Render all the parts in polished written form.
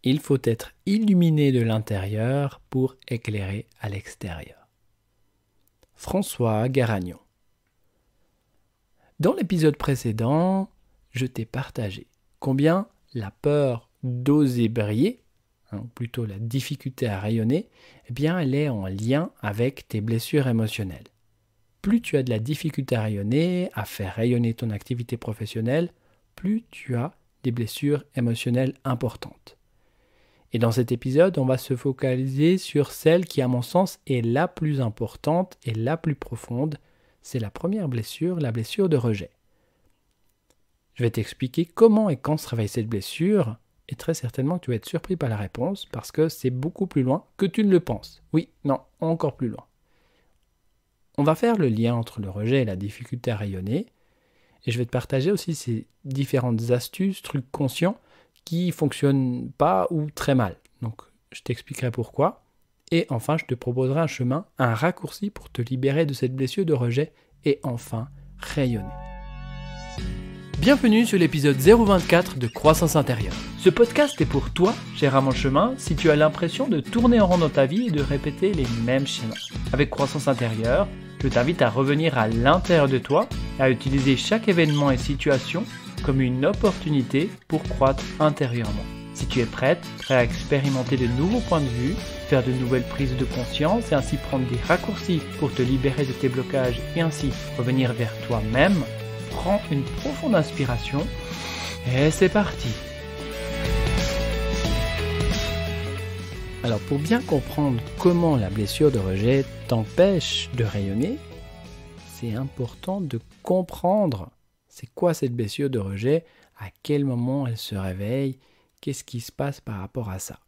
Il faut être illuminé de l'intérieur pour éclairer à l'extérieur. François Garagnon. Dans l'épisode précédent, je t'ai partagé combien la peur d'oser briller, ou plutôt la difficulté à rayonner, eh bien, elle est en lien avec tes blessures émotionnelles. Plus tu as de la difficulté à rayonner, à faire rayonner ton activité professionnelle, plus tu as des blessures émotionnelles importantes. Et dans cet épisode, on va se focaliser sur celle qui, à mon sens, est la plus importante et la plus profonde. C'est la première blessure, la blessure de rejet. Je vais t'expliquer comment et quand se réveille cette blessure, et très certainement tu vas être surpris par la réponse, parce que c'est beaucoup plus loin que tu ne le penses. Oui, non, encore plus loin. On va faire le lien entre le rejet et la difficulté à rayonner, et je vais te partager aussi ces différentes astuces, trucs conscients, qui ne fonctionnent pas ou très mal. Donc, je t'expliquerai pourquoi. Et enfin, je te proposerai un chemin, un raccourci pour te libérer de cette blessure de rejet et enfin rayonner. Bienvenue sur l'épisode 024 de Croissance intérieure. Ce podcast est pour toi, cher à mon chemin, si tu as l'impression de tourner en rond dans ta vie et de répéter les mêmes schémas. Avec Croissance intérieure, je t'invite à revenir à l'intérieur de toi et à utiliser chaque événement et situation comme une opportunité pour croître intérieurement. Si tu es prêt à expérimenter de nouveaux points de vue, faire de nouvelles prises de conscience et ainsi prendre des raccourcis pour te libérer de tes blocages et ainsi revenir vers toi-même, prends une profonde inspiration et c'est parti. Alors pour bien comprendre comment la blessure de rejet t'empêche de rayonner, c'est important de comprendre c'est quoi cette blessure de rejet, à quel moment elle se réveille, qu'est-ce qui se passe par rapport à ça.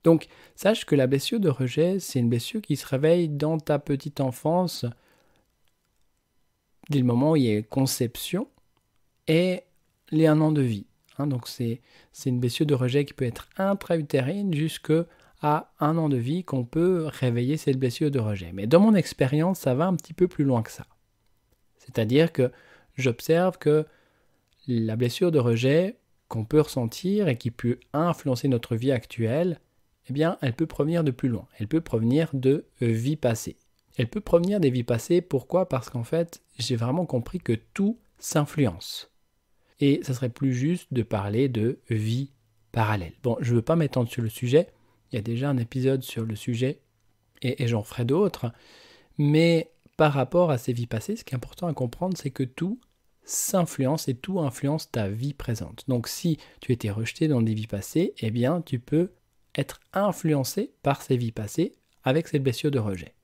Donc, sache que la blessure de rejet, c'est une blessure qui se réveille dans ta petite enfance, dès le moment où il y a conception et les 1 an de vie. Donc, c'est une blessure de rejet qui peut être intra-utérine jusqu'à 1 an de vie qu'on peut réveiller cette blessure de rejet. Mais dans mon expérience, ça va un petit peu plus loin que ça. C'est-à-dire que j'observe que la blessure de rejet qu'on peut ressentir et qui peut influencer notre vie actuelle, eh bien, elle peut provenir de plus loin. Elle peut provenir de vies passées. Elle peut provenir des vies passées. Pourquoi ? Parce qu'en fait, j'ai vraiment compris que tout s'influence. Et ça serait plus juste de parler de vie parallèle. Bon, je ne veux pas m'étendre sur le sujet. Il y a déjà un épisode sur le sujet et j'en ferai d'autres. Mais par rapport à ces vies passées, ce qui est important à comprendre, c'est que tout s'influence et tout influence ta vie présente. Donc si tu étais rejeté dans des vies passées, eh bien tu peux être influencé par ces vies passées avec cette blessure de rejet.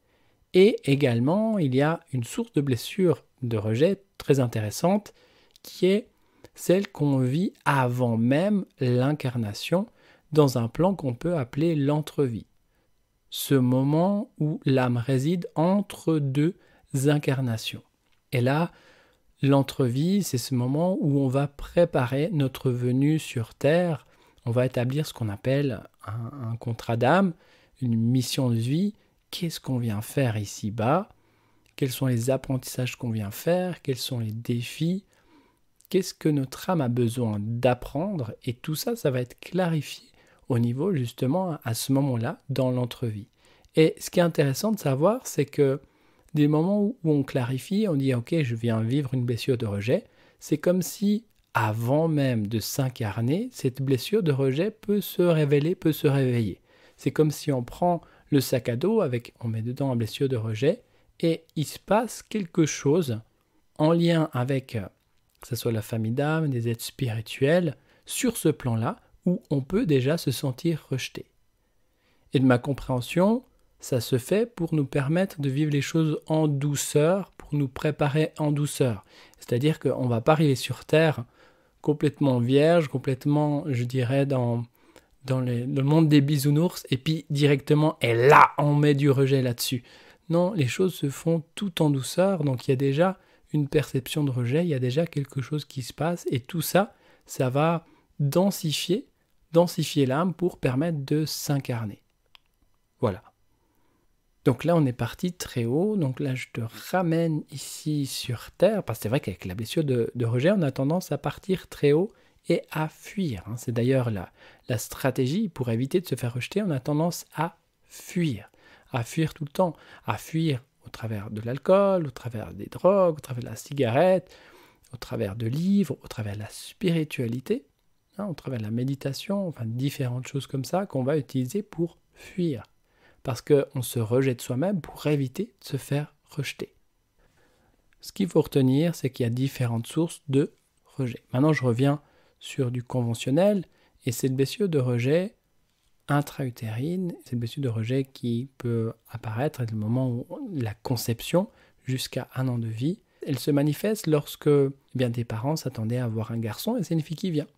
Et également, il y a une source de blessure de rejet très intéressante qui est celle qu'on vit avant même l'incarnation dans un plan qu'on peut appeler l'entrevie. Ce moment où l'âme réside entre deux incarnations. Et là, l'entrevie, c'est ce moment où on va préparer notre venue sur Terre. On va établir ce qu'on appelle un contrat d'âme, une mission de vie. Qu'est-ce qu'on vient faire ici-bas ? Quels sont les apprentissages qu'on vient faire ? Quels sont les défis ? Qu'est-ce que notre âme a besoin d'apprendre ? Et tout ça, ça va être clarifié au niveau justement à ce moment-là dans l'entrevie. Et ce qui est intéressant de savoir, c'est que des moments où on clarifie, on dit « Ok, je viens vivre une blessure de rejet », c'est comme si, avant même de s'incarner, cette blessure de rejet peut se révéler, peut se réveiller. C'est comme si on prend le sac à dos, on met dedans la blessure de rejet, et il se passe quelque chose en lien avec, que ce soit la famille d'âme, des êtres spirituels, sur ce plan-là, où on peut déjà se sentir rejeté. Et de ma compréhension, ça se fait pour nous permettre de vivre les choses en douceur, pour nous préparer en douceur. C'est-à-dire qu'on ne va pas arriver sur Terre complètement vierge, complètement, je dirais, dans le monde des bisounours, et puis directement, et là, on met du rejet là-dessus. Non, les choses se font tout en douceur, donc il y a déjà une perception de rejet, il y a déjà quelque chose qui se passe, et tout ça, ça va densifier l'âme pour permettre de s'incarner. Voilà. Donc là, on est parti très haut. Donc là, je te ramène ici sur Terre, parce que c'est vrai qu'avec la blessure de rejet, on a tendance à partir très haut et à fuir. C'est d'ailleurs la stratégie pour éviter de se faire rejeter. On a tendance à fuir tout le temps, à fuir au travers de l'alcool, au travers des drogues, au travers de la cigarette, au travers de livres, au travers de la spiritualité, au travers de la méditation, enfin différentes choses comme ça qu'on va utiliser pour fuir. Parce qu'on se rejette soi-même pour éviter de se faire rejeter. Ce qu'il faut retenir, c'est qu'il y a différentes sources de rejet. Maintenant, je reviens sur du conventionnel, et cette blessure de rejet intra-utérine, cette blessure de rejet qui peut apparaître du moment où la conception jusqu'à 1 an de vie, elle se manifeste lorsque des parents s'attendaient à avoir un garçon et c'est une fille qui vient.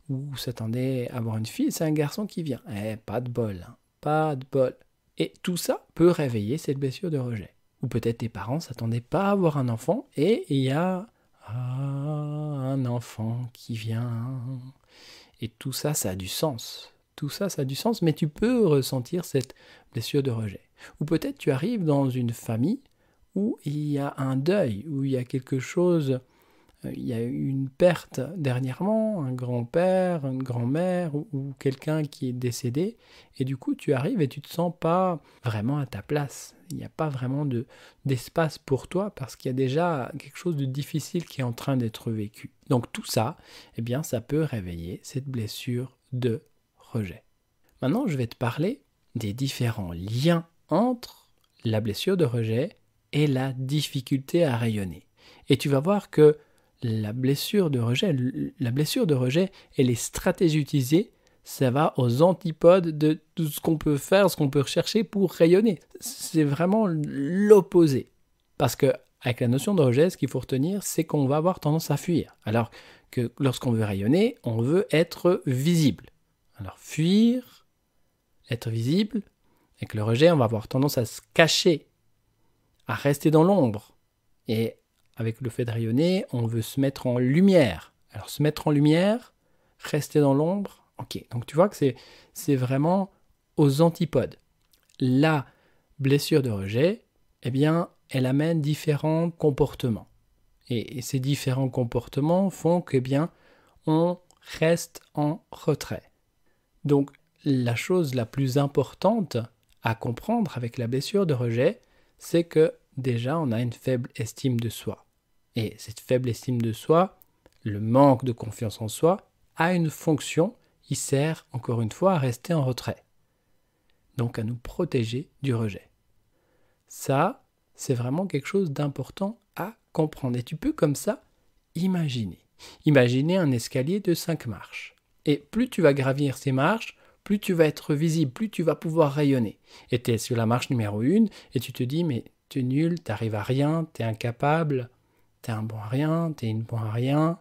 Ou s'attendaient à avoir une fille et c'est un garçon qui vient. Pas de bol, pas de bol. Et tout ça peut réveiller cette blessure de rejet. Ou peut-être tes parents ne s'attendaient pas à avoir un enfant et il y a un enfant qui vient. Et tout ça, ça a du sens. Tout ça, ça a du sens, mais tu peux ressentir cette blessure de rejet. Ou peut-être tu arrives dans une famille où il y a un deuil, où il y a quelque chose, il y a eu une perte dernièrement, un grand-père, une grand-mère ou quelqu'un qui est décédé, et du coup tu arrives et tu te sens pas vraiment à ta place. Il n'y a pas vraiment d'espace pour toi parce qu'il y a déjà quelque chose de difficile qui est en train d'être vécu. Donc tout ça, ça peut réveiller cette blessure de rejet. Maintenant, je vais te parler des différents liens entre la blessure de rejet et la difficulté à rayonner. Et tu vas voir que la blessure de rejet et les stratégies utilisées, ça va aux antipodes de tout ce qu'on peut faire, ce qu'on peut rechercher pour rayonner. C'est vraiment l'opposé. Parce que avec la notion de rejet, ce qu'il faut retenir, c'est qu'on va avoir tendance à fuir. Alors que lorsqu'on veut rayonner, on veut être visible. Alors fuir, être visible, avec le rejet, on va avoir tendance à se cacher, à rester dans l'ombre. Et avec le fait de rayonner, on veut se mettre en lumière. Alors se mettre en lumière, rester dans l'ombre, ok. Donc tu vois que c'est vraiment aux antipodes. La blessure de rejet, elle amène différents comportements. Et ces différents comportements font que, on reste en retrait. Donc, la chose la plus importante à comprendre avec la blessure de rejet, c'est que déjà, on a une faible estime de soi. Et cette faible estime de soi, le manque de confiance en soi, a une fonction qui sert, encore une fois, à rester en retrait. Donc, à nous protéger du rejet. Ça, c'est vraiment quelque chose d'important à comprendre. Et tu peux, comme ça, imaginer un escalier de 5 marches. Et plus tu vas gravir ces marches, plus tu vas être visible, plus tu vas pouvoir rayonner. Et tu es sur la marche numéro 1 et tu te dis, mais tu es nul, tu n'arrives à rien, tu es incapable, tu es un bon à rien, tu es une bonne à rien,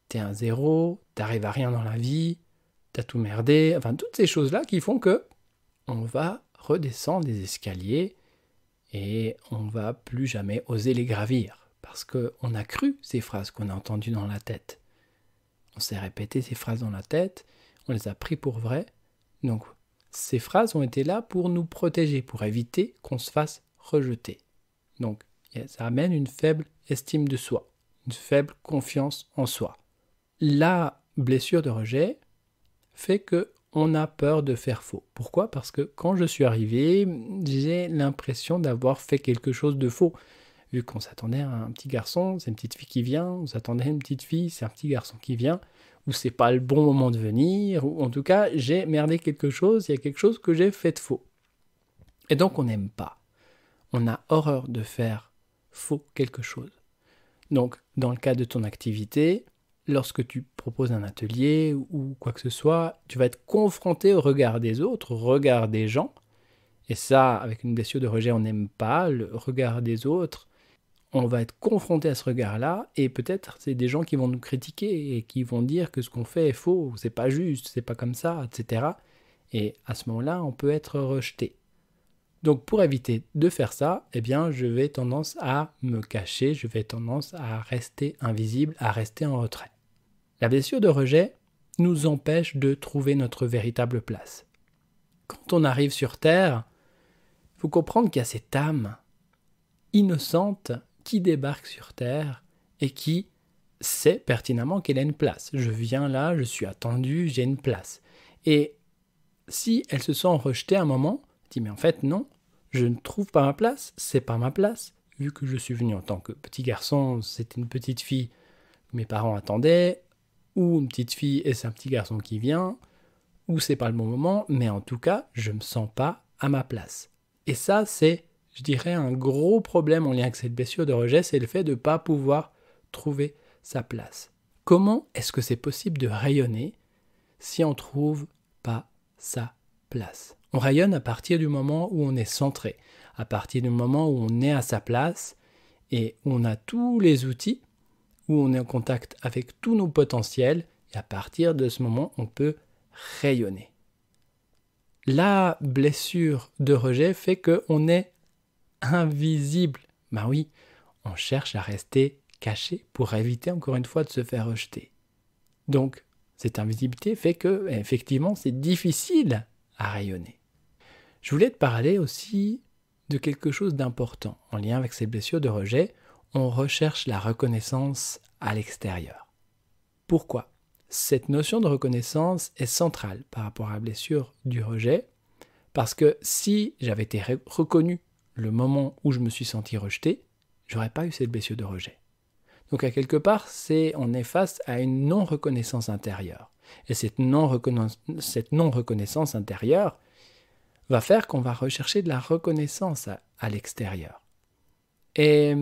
tu es un zéro, tu n'arrives à rien dans la vie, tu as tout merdé. Enfin, toutes ces choses-là qui font que on va redescendre des escaliers et on ne va plus jamais oser les gravir. Parce qu'on a cru ces phrases qu'on a entendues dans la tête. On s'est répété ces phrases dans la tête, on les a pris pour vraies. Donc, ces phrases ont été là pour nous protéger, pour éviter qu'on se fasse rejeter. Donc, ça amène une faible estime de soi, une faible confiance en soi. La blessure de rejet fait qu'on a peur de faire faux. Pourquoi ? Parce que quand je suis arrivé, j'ai l'impression d'avoir fait quelque chose de faux. Vu qu'on s'attendait à un petit garçon, c'est une petite fille qui vient, on s'attendait à une petite fille, c'est un petit garçon qui vient, ou c'est pas le bon moment de venir, ou en tout cas, j'ai merdé quelque chose, il y a quelque chose que j'ai fait de faux. Et donc, on n'aime pas. On a horreur de faire faux quelque chose. Donc, dans le cas de ton activité, lorsque tu proposes un atelier ou quoi que ce soit, tu vas être confronté au regard des autres, au regard des gens. Et ça, avec une blessure de rejet, on n'aime pas le regard des autres. On va être confronté à ce regard-là et peut-être c'est des gens qui vont nous critiquer et qui vont dire que ce qu'on fait est faux, c'est pas juste, c'est pas comme ça, etc. Et à ce moment-là, on peut être rejeté. Donc pour éviter de faire ça, je vais tendance à me cacher, je vais tendance à rester invisible, à rester en retrait. La blessure de rejet nous empêche de trouver notre véritable place. Quand on arrive sur Terre, il faut comprendre qu'il y a cette âme innocente qui débarque sur Terre et qui sait pertinemment qu'elle a une place. Je viens là, je suis attendu, j'ai une place. Et si elle se sent rejetée à un moment, elle dit mais en fait non, je ne trouve pas ma place, c'est pas ma place. Vu que je suis venu en tant que petit garçon, c'était une petite fille que mes parents attendaient, ou une petite fille et c'est un petit garçon qui vient, ou c'est pas le bon moment, mais en tout cas, je me sens pas à ma place. Et ça, c'est, je dirais, un gros problème en lien avec cette blessure de rejet, c'est le fait de ne pas pouvoir trouver sa place. Comment est-ce que c'est possible de rayonner si on ne trouve pas sa place? On rayonne à partir du moment où on est centré, à partir du moment où on est à sa place et où on a tous les outils, où on est en contact avec tous nos potentiels, et à partir de ce moment, on peut rayonner. La blessure de rejet fait qu'on est invisible. Ben oui, on cherche à rester caché pour éviter encore une fois de se faire rejeter. Donc, cette invisibilité fait que, effectivement, c'est difficile à rayonner. Je voulais te parler aussi de quelque chose d'important. En lien avec ces blessures de rejet, on recherche la reconnaissance à l'extérieur. Pourquoi ? Cette notion de reconnaissance est centrale par rapport à la blessure du rejet, parce que si j'avais été reconnu le moment où je me suis senti rejeté, j'aurais pas eu cette blessure de rejet. Donc à quelque part, on est face à une non-reconnaissance intérieure. Et cette non-reconnaissance intérieure va faire qu'on va rechercher de la reconnaissance à l'extérieur. Et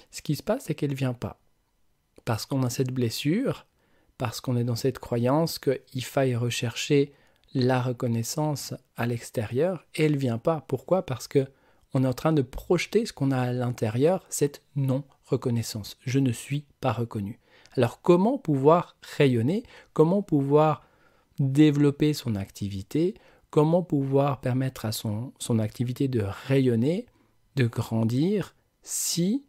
ce qui se passe, c'est qu'elle ne vient pas. Parce qu'on a cette blessure, parce qu'on est dans cette croyance qu'il faille rechercher la reconnaissance à l'extérieur, et elle ne vient pas. Pourquoi ? Parce qu'on est en train de projeter ce qu'on a à l'intérieur, cette non-reconnaissance. Je ne suis pas reconnu. Alors comment pouvoir rayonner ? Comment pouvoir développer son activité ? Comment pouvoir permettre à son activité de rayonner, de grandir, si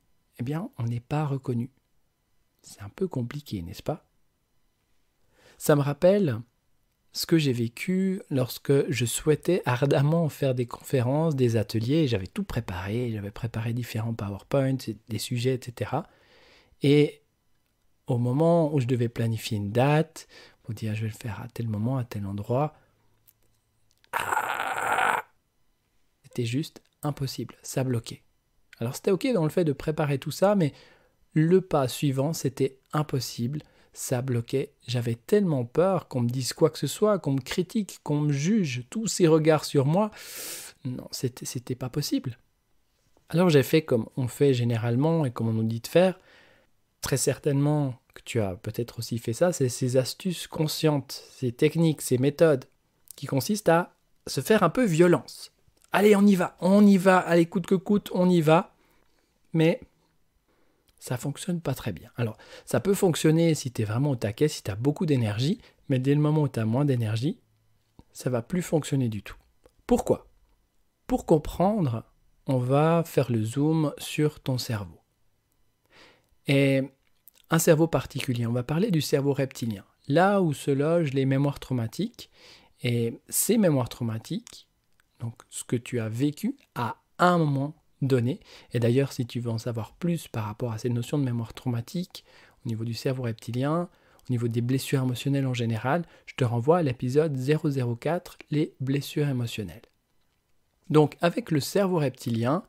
on n'est pas reconnu ? C'est un peu compliqué, n'est-ce pas ? Ça me rappelle ce que j'ai vécu lorsque je souhaitais ardemment faire des conférences, des ateliers. J'avais tout préparé, j'avais préparé différents PowerPoints, des sujets, etc. Et au moment où je devais planifier une date, pour dire je vais le faire à tel moment, à tel endroit, c'était juste impossible, ça bloquait. Alors c'était ok dans le fait de préparer tout ça, mais le pas suivant, c'était impossible, ça bloquait. J'avais tellement peur qu'on me dise quoi que ce soit, qu'on me critique, qu'on me juge, tous ces regards sur moi. Non, c'était pas possible. Alors j'ai fait comme on fait généralement et comme on nous dit de faire. Très certainement que tu as peut-être aussi fait ça, c'est ces astuces conscientes, ces techniques, ces méthodes qui consistent à se faire un peu violence. Allez, on y va, allez, coûte que coûte, on y va. Mais ça fonctionne pas très bien. Alors, ça peut fonctionner si tu es vraiment au taquet, si tu as beaucoup d'énergie, mais dès le moment où tu as moins d'énergie, ça va plus fonctionner du tout. Pourquoi ? Pour comprendre, on va faire le zoom sur ton cerveau. Et un cerveau particulier, on va parler du cerveau reptilien, là où se logent les mémoires traumatiques. Et ces mémoires traumatiques, donc ce que tu as vécu à un moment donné, et d'ailleurs si tu veux en savoir plus par rapport à ces notions de mémoire traumatique, au niveau du cerveau reptilien, au niveau des blessures émotionnelles en général, je te renvoie à l'épisode 004, les blessures émotionnelles. Donc avec le cerveau reptilien,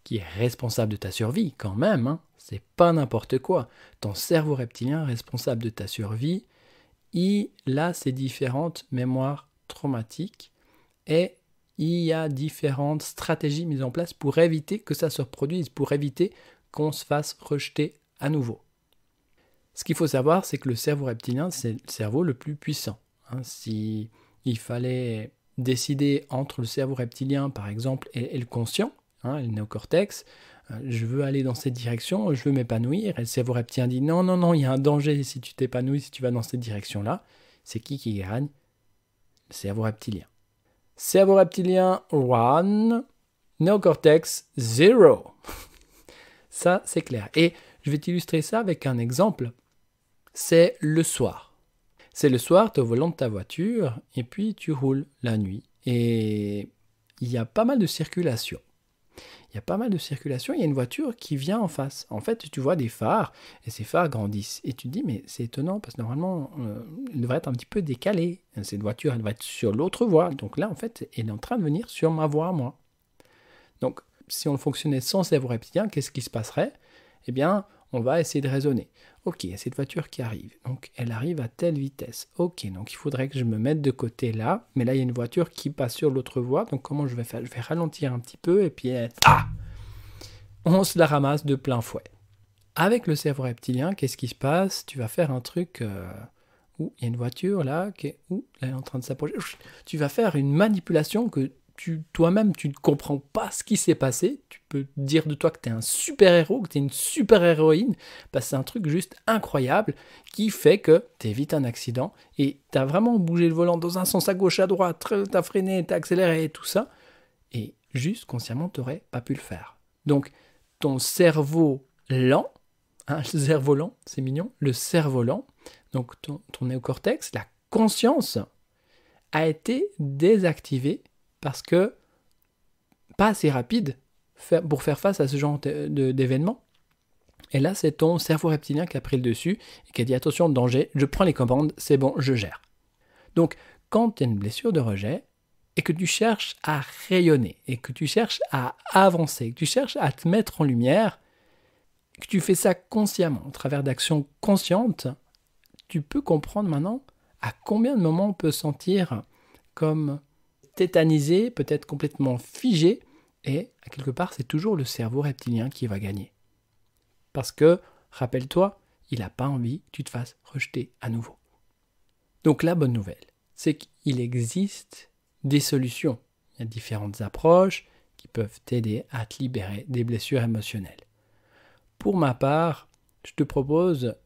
qui est responsable de ta survie quand même, c'est pas n'importe quoi, ton cerveau reptilien responsable de ta survie, il a ses différentes mémoires traumatiques et il y a différentes stratégies mises en place pour éviter que ça se reproduise, pour éviter qu'on se fasse rejeter à nouveau. Ce qu'il faut savoir, c'est que le cerveau reptilien, c'est le cerveau le plus puissant. Si il fallait décider entre le cerveau reptilien, par exemple, et le conscient, le néocortex, je veux aller dans cette direction, je veux m'épanouir, et le cerveau reptilien dit non, il y a un danger si tu t'épanouis, si tu vas dans cette direction-là. C'est qui gagne ? Le cerveau reptilien. Cerveau reptilien 1, néocortex 0. Ça, c'est clair. Et je vais t'illustrer ça avec un exemple. C'est le soir. C'est le soir, tu es au volant de ta voiture et puis tu roules la nuit. Et il y a pas mal de circulation. il y a pas mal de circulation, il y a une voiture qui vient en face. En fait, tu vois des phares, et ces phares grandissent. Et tu te dis, mais c'est étonnant, parce que normalement, il devrait être un petit peu décalé. Cette voiture, elle va être sur l'autre voie. Donc là, en fait, elle est en train de venir sur ma voie à moi. Donc, si on fonctionnait sans cerveau reptilien, qu'est-ce qui se passerait? Eh bien, on va essayer de raisonner. Ok, il y a cette voiture qui arrive. Donc, elle arrive à telle vitesse. Ok, donc il faudrait que je me mette de côté là. Mais là, il y a une voiture qui passe sur l'autre voie. Donc, comment je vais faire? Je vais ralentir un petit peu et puis... on se la ramasse de plein fouet. Avec le cerveau reptilien, qu'est-ce qui se passe? Tu vas faire un truc où il y a une voiture là, où elle est en train de s'approcher. Tu vas faire une manipulation que toi-même, tu ne comprends pas ce qui s'est passé. Tu peux dire de toi que tu es un super-héros, que tu es une super-héroïne. C'est un truc juste incroyable qui fait que tu évites un accident et tu as vraiment bougé le volant dans un sens à gauche, à droite, tu as freiné, tu as accéléré et tout ça. Et juste consciemment, tu n'aurais pas pu le faire. Donc, ton cerveau lent, le cerf-volant, c'est mignon, le cerf-volant, donc ton néocortex, la conscience, a été désactivée parce que pas assez rapide pour faire face à ce genre d'événement. Et là, c'est ton cerveau reptilien qui a pris le dessus et qui a dit attention, danger, je prends les commandes, c'est bon, je gère. Donc, quand tu as une blessure de rejet et que tu cherches à rayonner, et que tu cherches à avancer, que tu cherches à te mettre en lumière, que tu fais ça consciemment, au travers d'actions conscientes, tu peux comprendre maintenant à combien de moments on peut sentir comme tétanisé, peut-être complètement figé, et à quelque part, c'est toujours le cerveau reptilien qui va gagner. Parce que, rappelle-toi, il n'a pas envie que tu te fasses rejeter à nouveau. Donc la bonne nouvelle, c'est qu'il existe des solutions. Il y a différentes approches qui peuvent t'aider à te libérer des blessures émotionnelles. Pour ma part, je te propose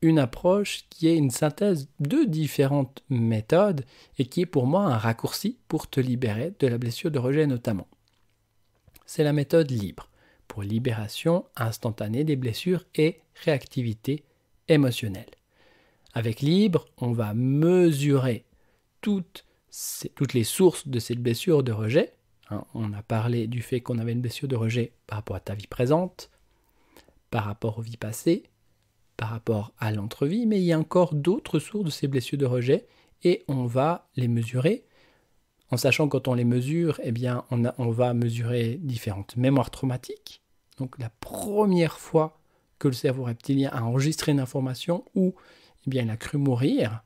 une approche qui est une synthèse de différentes méthodes et qui est pour moi un raccourci pour te libérer de la blessure de rejet notamment. C'est la méthode libre pour libération instantanée des blessures et réactivité émotionnelle. Avec libre, on va mesurer toutes les sources de cette blessure de rejet. On a parlé du fait qu'on avait une blessure de rejet par rapport à ta vie présente, par rapport aux vies passées, par rapport à l'entrevie, mais il y a encore d'autres sources de ces blessures de rejet et on va les mesurer. En sachant que quand on les mesure, eh bien, on va mesurer différentes mémoires traumatiques. Donc la première fois que le cerveau reptilien a enregistré une information où eh bien, il a cru mourir,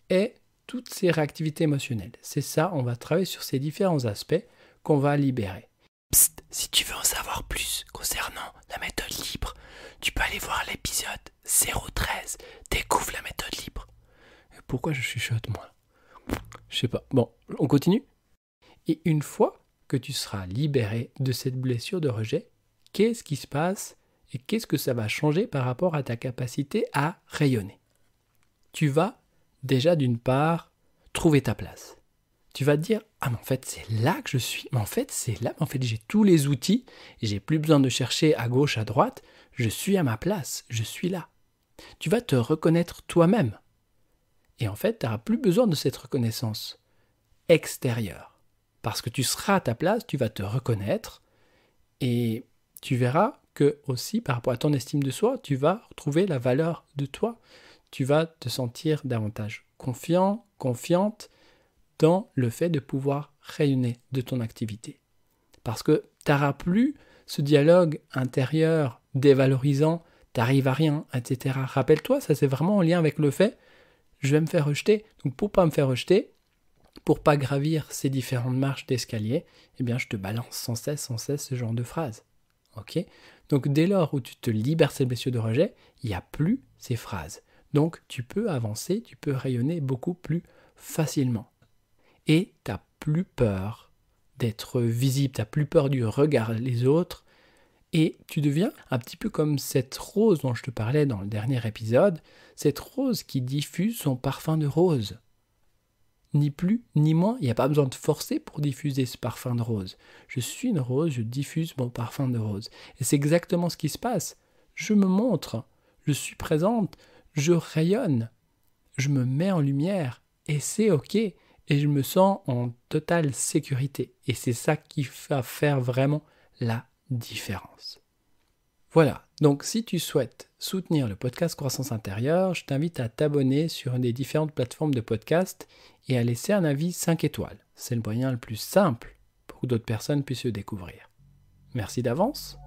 et toutes ces réactivités émotionnelles. C'est ça, on va travailler sur ces différents aspects qu'on va libérer. Psst, si tu veux en savoir plus concernant la méthode libre, tu peux aller voir l'épisode 013, découvre la méthode libre. Pourquoi je chuchote moi? Je sais pas. Bon, on continue. Et une fois que tu seras libéré de cette blessure de rejet, qu'est-ce qui se passe et qu'est-ce que ça va changer par rapport à ta capacité à rayonner? Tu vas déjà d'une part trouver ta place. Tu vas te dire, ah mais en fait c'est là que je suis, mais en fait c'est là, mais en fait j'ai tous les outils, et j'ai plus besoin de chercher à gauche, à droite, je suis à ma place, je suis là. Tu vas te reconnaître toi-même. Et en fait, tu n'auras plus besoin de cette reconnaissance extérieure. Parce que tu seras à ta place, tu vas te reconnaître, et tu verras que aussi par rapport à ton estime de soi, tu vas retrouver la valeur de toi. Tu vas te sentir davantage confiant, confiante dans le fait de pouvoir rayonner de ton activité. Parce que tu n'auras plus ce dialogue intérieur dévalorisant, t'arrives à rien, etc. Rappelle-toi, ça c'est vraiment en lien avec le fait, je vais me faire rejeter. Donc pour pas me faire rejeter, pour pas gravir ces différentes marches d'escalier, eh bien je te balance sans cesse ce genre de phrases. Ok ? Donc dès lors où tu te libères ces blessures de rejet, il n'y a plus ces phrases. Donc tu peux avancer, tu peux rayonner beaucoup plus facilement. Et tu n'as plus peur d'être visible, tu n'as plus peur du regard des autres, et tu deviens un petit peu comme cette rose dont je te parlais dans le dernier épisode, cette rose qui diffuse son parfum de rose. Ni plus, ni moins, il n'y a pas besoin de forcer pour diffuser ce parfum de rose. Je suis une rose, je diffuse mon parfum de rose. Et c'est exactement ce qui se passe. Je me montre, je suis présente, je rayonne, je me mets en lumière, et c'est ok. Et je me sens en totale sécurité. Et c'est ça qui va faire vraiment la différence. Voilà, donc si tu souhaites soutenir le podcast Croissance Intérieure, je t'invite à t'abonner sur une des différentes plateformes de podcast et à laisser un avis 5 étoiles. C'est le moyen le plus simple pour que d'autres personnes puissent le découvrir. Merci d'avance.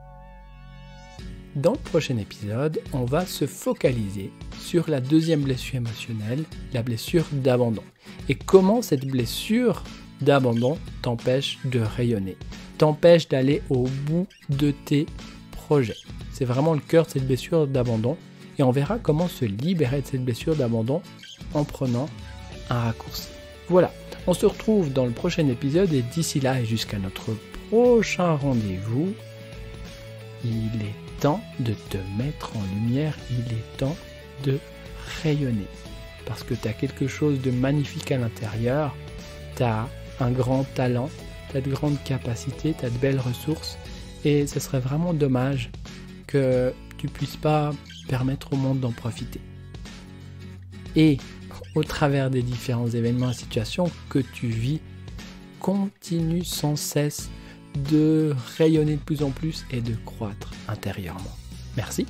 Dans le prochain épisode, on va se focaliser sur la deuxième blessure émotionnelle, la blessure d'abandon. Et comment cette blessure d'abandon t'empêche de rayonner, t'empêche d'aller au bout de tes projets. C'est vraiment le cœur de cette blessure d'abandon. Et on verra comment se libérer de cette blessure d'abandon en prenant un raccourci. Voilà, on se retrouve dans le prochain épisode et d'ici là et jusqu'à notre prochain rendez-vous, il est temps de te mettre en lumière, il est temps de rayonner. Parce que tu as quelque chose de magnifique à l'intérieur, tu as un grand talent, tu as de grandes capacités, tu as de belles ressources et ce serait vraiment dommage que tu ne puisses pas permettre au monde d'en profiter. Et au travers des différents événements et situations que tu vis, continue sans cesse de rayonner de plus en plus et de croître intérieurement. Merci.